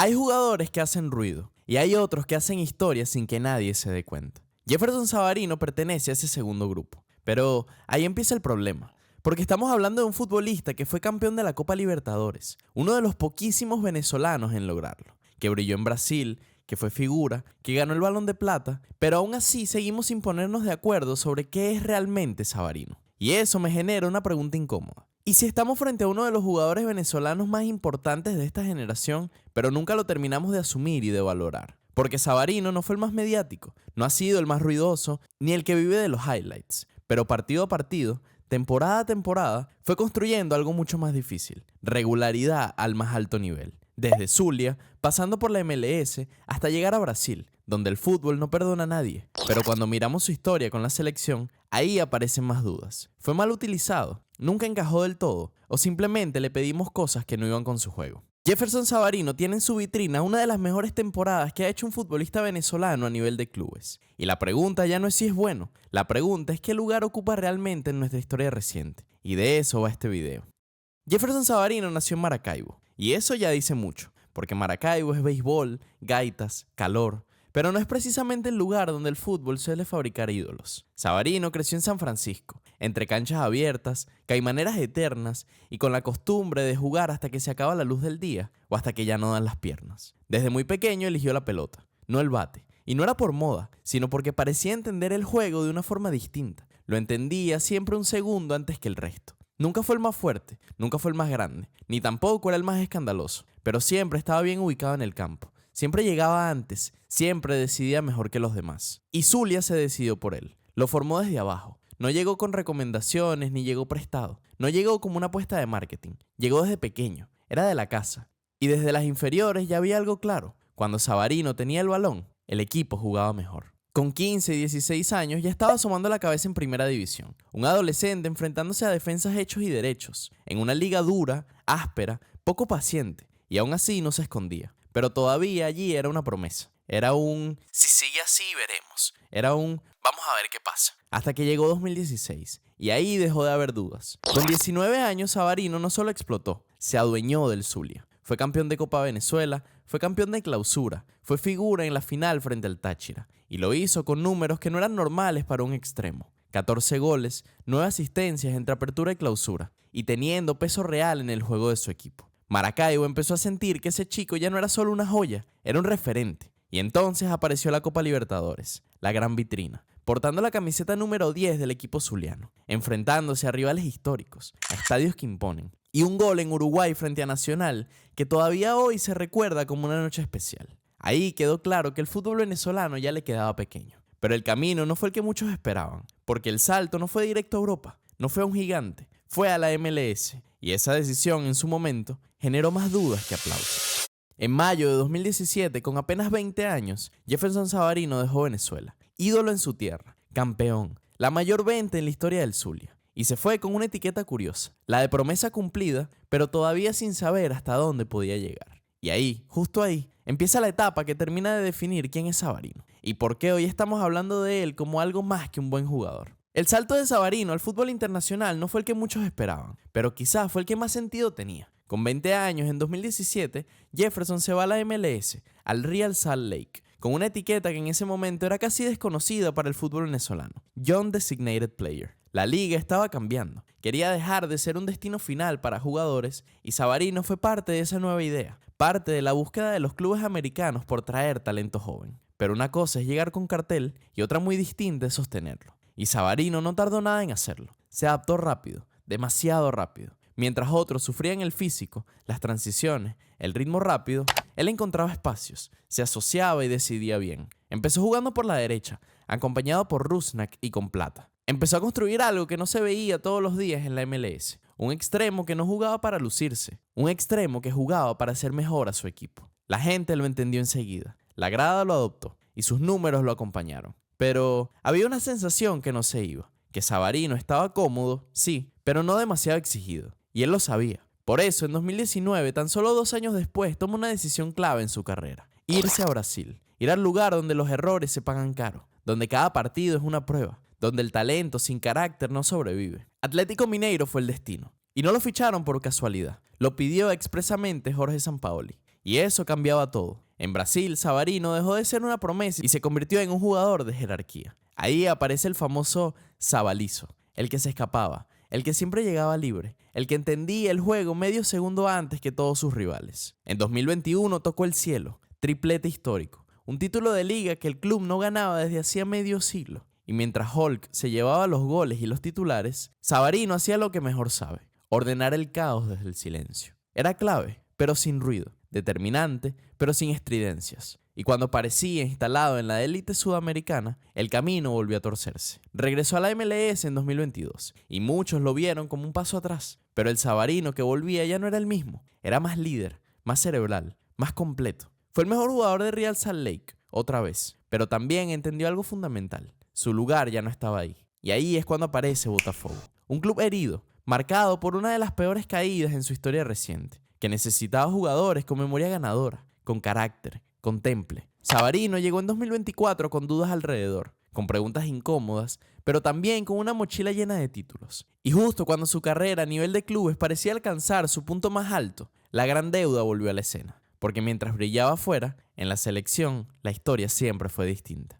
Hay jugadores que hacen ruido y hay otros que hacen historia sin que nadie se dé cuenta. Jefferson Savarino pertenece a ese segundo grupo. Pero ahí empieza el problema. Porque estamos hablando de un futbolista que fue campeón de la Copa Libertadores, uno de los poquísimos venezolanos en lograrlo, que brilló en Brasil, que fue figura, que ganó el Balón de Plata, pero aún así seguimos sin ponernos de acuerdo sobre qué es realmente Savarino. Y eso me genera una pregunta incómoda. ¿Y si estamos frente a uno de los jugadores venezolanos más importantes de esta generación, pero nunca lo terminamos de asumir y de valorar? Porque Savarino no fue el más mediático, no ha sido el más ruidoso, ni el que vive de los highlights, pero partido a partido, temporada a temporada, fue construyendo algo mucho más difícil: regularidad al más alto nivel. Desde Zulia, pasando por la MLS, hasta llegar a Brasil, donde el fútbol no perdona a nadie. Pero cuando miramos su historia con la selección, ahí aparecen más dudas. ¿Fue mal utilizado? ¿Nunca encajó del todo? ¿O simplemente le pedimos cosas que no iban con su juego? Jefferson Savarino tiene en su vitrina una de las mejores temporadas que ha hecho un futbolista venezolano a nivel de clubes. Y la pregunta ya no es si es bueno, la pregunta es qué lugar ocupa realmente en nuestra historia reciente. Y de eso va este video. Jefferson Savarino nació en Maracaibo, y eso ya dice mucho, porque Maracaibo es béisbol, gaitas, calor, pero no es precisamente el lugar donde el fútbol suele fabricar ídolos. Savarino creció en San Francisco, entre canchas abiertas, caimaneras eternas y con la costumbre de jugar hasta que se acaba la luz del día o hasta que ya no dan las piernas. Desde muy pequeño eligió la pelota, no el bate. Y no era por moda, sino porque parecía entender el juego de una forma distinta. Lo entendía siempre un segundo antes que el resto. Nunca fue el más fuerte, nunca fue el más grande, ni tampoco era el más escandaloso, pero siempre estaba bien ubicado en el campo. Siempre llegaba antes, siempre decidía mejor que los demás. Y Zulia se decidió por él. Lo formó desde abajo. No llegó con recomendaciones ni llegó prestado. No llegó como una apuesta de marketing. Llegó desde pequeño. Era de la casa. Y desde las inferiores ya había algo claro. Cuando Savarino tenía el balón, el equipo jugaba mejor. Con 15 y 16 años ya estaba asomando la cabeza en primera división. Un adolescente enfrentándose a defensas hechos y derechos. En una liga dura, áspera, poco paciente. Y aún así no se escondía. Pero todavía allí era una promesa. Era un si sigue así veremos. Era un vamos a ver qué pasa. Hasta que llegó 2016. Y ahí dejó de haber dudas. Con 19 años Savarino no solo explotó, se adueñó del Zulia. Fue campeón de Copa Venezuela, fue campeón de Clausura, fue figura en la final frente al Táchira. Y lo hizo con números que no eran normales para un extremo. 14 goles, 9 asistencias entre apertura y clausura. Y teniendo peso real en el juego de su equipo. Maracaibo empezó a sentir que ese chico ya no era solo una joya, era un referente. Y entonces apareció la Copa Libertadores, la gran vitrina, portando la camiseta número 10 del equipo zuliano, enfrentándose a rivales históricos, a estadios que imponen. Y un gol en Uruguay frente a Nacional que todavía hoy se recuerda como una noche especial. Ahí quedó claro que el fútbol venezolano ya le quedaba pequeño. Pero el camino no fue el que muchos esperaban, porque el salto no fue directo a Europa, no fue a un gigante, fue a la MLS. Y esa decisión en su momento generó más dudas que aplausos. En mayo de 2017, con apenas 20 años, Jefferson Savarino dejó Venezuela, ídolo en su tierra, campeón, la mayor venta en la historia del Zulia. Y se fue con una etiqueta curiosa, la de promesa cumplida, pero todavía sin saber hasta dónde podía llegar. Y ahí, justo ahí, empieza la etapa que termina de definir quién es Savarino y por qué hoy estamos hablando de él como algo más que un buen jugador. El salto de Savarino al fútbol internacional no fue el que muchos esperaban, pero quizás fue el que más sentido tenía. Con 20 años, en 2017, Jefferson se va a la MLS, al Real Salt Lake, con una etiqueta que en ese momento era casi desconocida para el fútbol venezolano: Young Designated Player. La liga estaba cambiando, quería dejar de ser un destino final para jugadores y Savarino fue parte de esa nueva idea, parte de la búsqueda de los clubes americanos por traer talento joven. Pero una cosa es llegar con cartel y otra muy distinta es sostenerlo. Y Savarino no tardó nada en hacerlo. Se adaptó rápido, demasiado rápido. Mientras otros sufrían el físico, las transiciones, el ritmo rápido, él encontraba espacios, se asociaba y decidía bien. Empezó jugando por la derecha, acompañado por Rusnak y con Plata. Empezó a construir algo que no se veía todos los días en la MLS. Un extremo que no jugaba para lucirse, un extremo que jugaba para hacer mejor a su equipo. La gente lo entendió enseguida, la grada lo adoptó y sus números lo acompañaron. Pero había una sensación que no se iba, que Savarino estaba cómodo, sí, pero no demasiado exigido. Y él lo sabía. Por eso, en 2019, tan solo 2 años después, toma una decisión clave en su carrera: irse a Brasil. Ir al lugar donde los errores se pagan caro, donde cada partido es una prueba, donde el talento sin carácter no sobrevive. Atlético Mineiro fue el destino. Y no lo ficharon por casualidad. Lo pidió expresamente Jorge Sampaoli. Y eso cambiaba todo. En Brasil, Savarino dejó de ser una promesa y se convirtió en un jugador de jerarquía. Ahí aparece el famoso Sabalizo, el que se escapaba, el que siempre llegaba libre, el que entendía el juego medio segundo antes que todos sus rivales. En 2021 tocó el cielo, triplete histórico, un título de liga que el club no ganaba desde hacía medio siglo. Y mientras Hulk se llevaba los goles y los titulares, Savarino hacía lo que mejor sabe, ordenar el caos desde el silencio. Era clave, pero sin ruido, determinante, pero sin estridencias. Y cuando parecía instalado en la élite sudamericana, el camino volvió a torcerse. Regresó a la MLS en 2022 y muchos lo vieron como un paso atrás. Pero el Savarino que volvía ya no era el mismo. Era más líder, más cerebral, más completo. Fue el mejor jugador de Real Salt Lake, otra vez. Pero también entendió algo fundamental. Su lugar ya no estaba ahí. Y ahí es cuando aparece Botafogo. Un club herido, marcado por una de las peores caídas en su historia reciente, que necesitaba jugadores con memoria ganadora, con carácter, con temple. Savarino llegó en 2024 con dudas alrededor, con preguntas incómodas, pero también con una mochila llena de títulos. Y justo cuando su carrera a nivel de clubes parecía alcanzar su punto más alto, la gran deuda volvió a la escena. Porque mientras brillaba afuera, en la selección, la historia siempre fue distinta.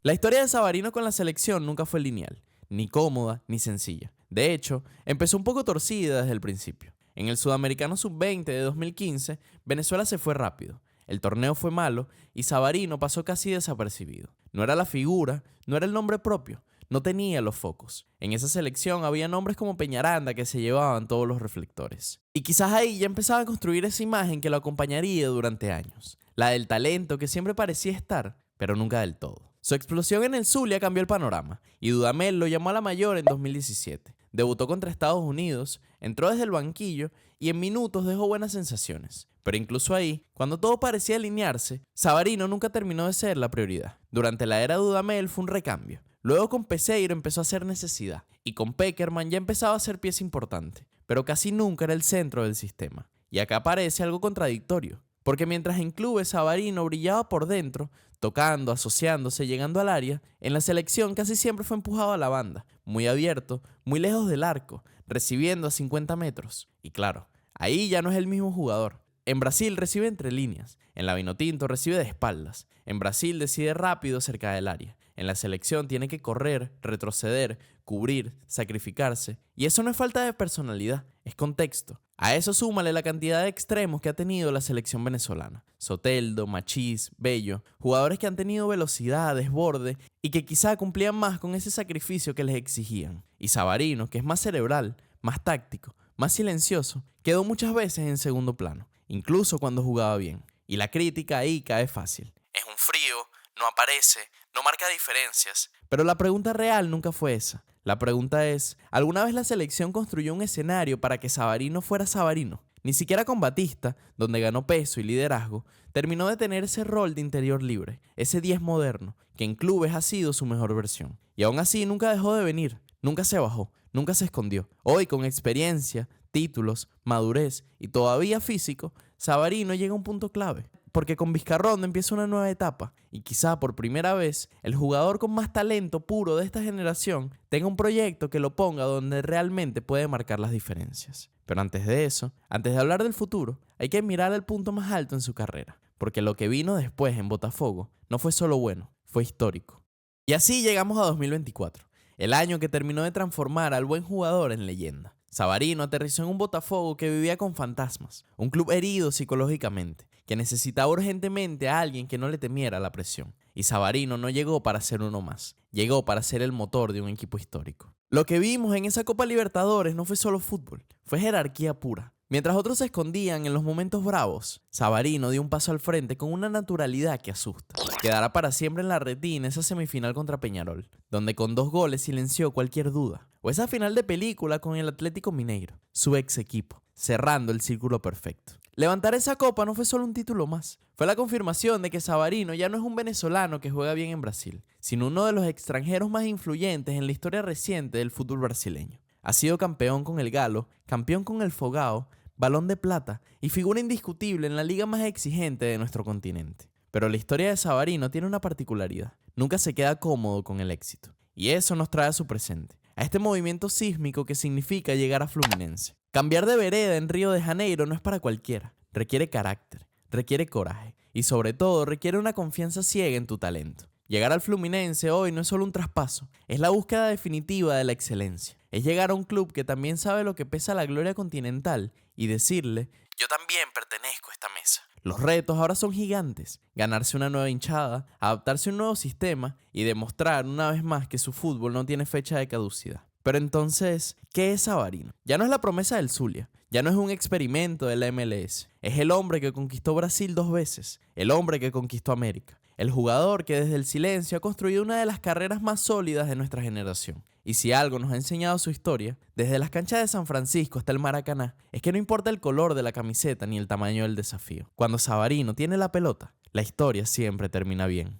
La historia de Savarino con la selección nunca fue lineal, ni cómoda, ni sencilla. De hecho, empezó un poco torcida desde el principio. En el Sudamericano Sub-20 de 2015, Venezuela se fue rápido. El torneo fue malo y Savarino pasó casi desapercibido. No era la figura, no era el nombre propio, no tenía los focos. En esa selección había nombres como Peñaranda que se llevaban todos los reflectores. Y quizás ahí ya empezaba a construir esa imagen que lo acompañaría durante años. La del talento que siempre parecía estar, pero nunca del todo. Su explosión en el Zulia cambió el panorama y Dudamel lo llamó a la mayor en 2017. Debutó contra Estados Unidos, entró desde el banquillo y en minutos dejó buenas sensaciones. Pero incluso ahí, cuando todo parecía alinearse, Savarino nunca terminó de ser la prioridad. Durante la era Dudamel fue un recambio. Luego con Peseiro empezó a ser necesidad y con Pekerman ya empezaba a ser pieza importante, pero casi nunca era el centro del sistema. Y acá aparece algo contradictorio, porque mientras en clubes Savarino brillaba por dentro, tocando, asociándose, llegando al área, en la selección casi siempre fue empujado a la banda, muy abierto, muy lejos del arco, recibiendo a 50 metros. Y claro, ahí ya no es el mismo jugador. En Brasil recibe entre líneas, en la Vinotinto recibe de espaldas, en Brasil decide rápido cerca del área, en la selección tiene que correr, retroceder, cubrir, sacrificarse, y eso no es falta de personalidad, es contexto. A eso súmale la cantidad de extremos que ha tenido la selección venezolana. Soteldo, Machís, Bello, jugadores que han tenido velocidad, desborde y que quizá cumplían más con ese sacrificio que les exigían. Y Savarino, que es más cerebral, más táctico, más silencioso, quedó muchas veces en segundo plano, incluso cuando jugaba bien. Y la crítica ahí cae fácil. Es un frío, no aparece, no marca diferencias. Pero la pregunta real nunca fue esa. La pregunta es, ¿alguna vez la selección construyó un escenario para que Savarino fuera Savarino? Ni siquiera con Batista, donde ganó peso y liderazgo, terminó de tener ese rol de interior libre, ese 10 moderno, que en clubes ha sido su mejor versión. Y aún así nunca dejó de venir, nunca se bajó, nunca se escondió. Hoy, con experiencia, títulos, madurez y todavía físico, Savarino llega a un punto clave. Porque con Vizcarrondo empieza una nueva etapa y quizá por primera vez el jugador con más talento puro de esta generación tenga un proyecto que lo ponga donde realmente puede marcar las diferencias. Pero antes de eso, antes de hablar del futuro, hay que mirar el punto más alto en su carrera, porque lo que vino después en Botafogo no fue solo bueno, fue histórico. Y así llegamos a 2024, el año que terminó de transformar al buen jugador en leyenda. Savarino aterrizó en un Botafogo que vivía con fantasmas, un club herido psicológicamente, que necesitaba urgentemente a alguien que no le temiera la presión. Y Savarino no llegó para ser uno más, llegó para ser el motor de un equipo histórico. Lo que vimos en esa Copa Libertadores no fue solo fútbol, fue jerarquía pura. Mientras otros se escondían en los momentos bravos, Savarino dio un paso al frente con una naturalidad que asusta. Quedará para siempre en la retina esa semifinal contra Peñarol, donde con 2 goles silenció cualquier duda. O esa final de película con el Atlético Mineiro, su ex equipo, cerrando el círculo perfecto. Levantar esa copa no fue solo un título más, fue la confirmación de que Savarino ya no es un venezolano que juega bien en Brasil, sino uno de los extranjeros más influyentes en la historia reciente del fútbol brasileño. Ha sido campeón con el Galo, campeón con el Fogao, Balón de Plata y figura indiscutible en la liga más exigente de nuestro continente. Pero la historia de Savarino tiene una particularidad, nunca se queda cómodo con el éxito. Y eso nos trae a su presente, a este movimiento sísmico que significa llegar a Fluminense. Cambiar de vereda en Río de Janeiro no es para cualquiera, requiere carácter, requiere coraje y sobre todo requiere una confianza ciega en tu talento. Llegar al Fluminense hoy no es solo un traspaso, es la búsqueda definitiva de la excelencia. Es llegar a un club que también sabe lo que pesa la gloria continental y decirle: yo también pertenezco a esta mesa. Los retos ahora son gigantes: ganarse una nueva hinchada, adaptarse a un nuevo sistema y demostrar una vez más que su fútbol no tiene fecha de caducidad. Pero entonces, ¿qué es Savarino? Ya no es la promesa del Zulia, ya no es un experimento de la MLS. Es el hombre que conquistó Brasil 2 veces, el hombre que conquistó América, el jugador que desde el silencio ha construido una de las carreras más sólidas de nuestra generación. Y si algo nos ha enseñado su historia, desde las canchas de San Francisco hasta el Maracaná, es que no importa el color de la camiseta ni el tamaño del desafío. Cuando Savarino tiene la pelota, la historia siempre termina bien.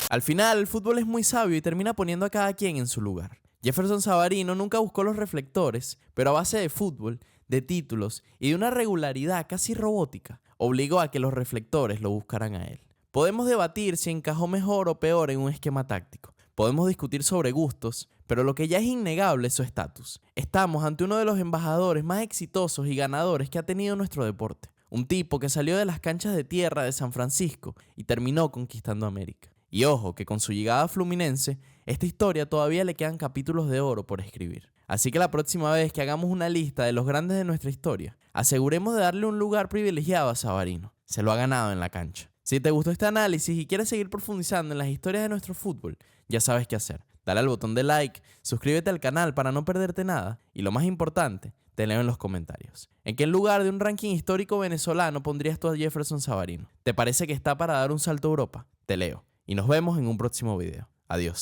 Al final, el fútbol es muy sabio y termina poniendo a cada quien en su lugar. Jefferson Savarino nunca buscó los reflectores, pero a base de fútbol, de títulos y de una regularidad casi robótica, obligó a que los reflectores lo buscaran a él. Podemos debatir si encajó mejor o peor en un esquema táctico. Podemos discutir sobre gustos, pero lo que ya es innegable es su estatus. Estamos ante uno de los embajadores más exitosos y ganadores que ha tenido nuestro deporte. Un tipo que salió de las canchas de tierra de San Francisco y terminó conquistando América. Y ojo, que con su llegada a Fluminense, esta historia todavía le quedan capítulos de oro por escribir. Así que la próxima vez que hagamos una lista de los grandes de nuestra historia, aseguremos de darle un lugar privilegiado a Savarino. Se lo ha ganado en la cancha. Si te gustó este análisis y quieres seguir profundizando en las historias de nuestro fútbol, ya sabes qué hacer. Dale al botón de like, suscríbete al canal para no perderte nada y lo más importante, te leo en los comentarios. ¿En qué lugar de un ranking histórico venezolano pondrías tú a Jefferson Savarino? ¿Te parece que está para dar un salto a Europa? Te leo y nos vemos en un próximo video. Adiós.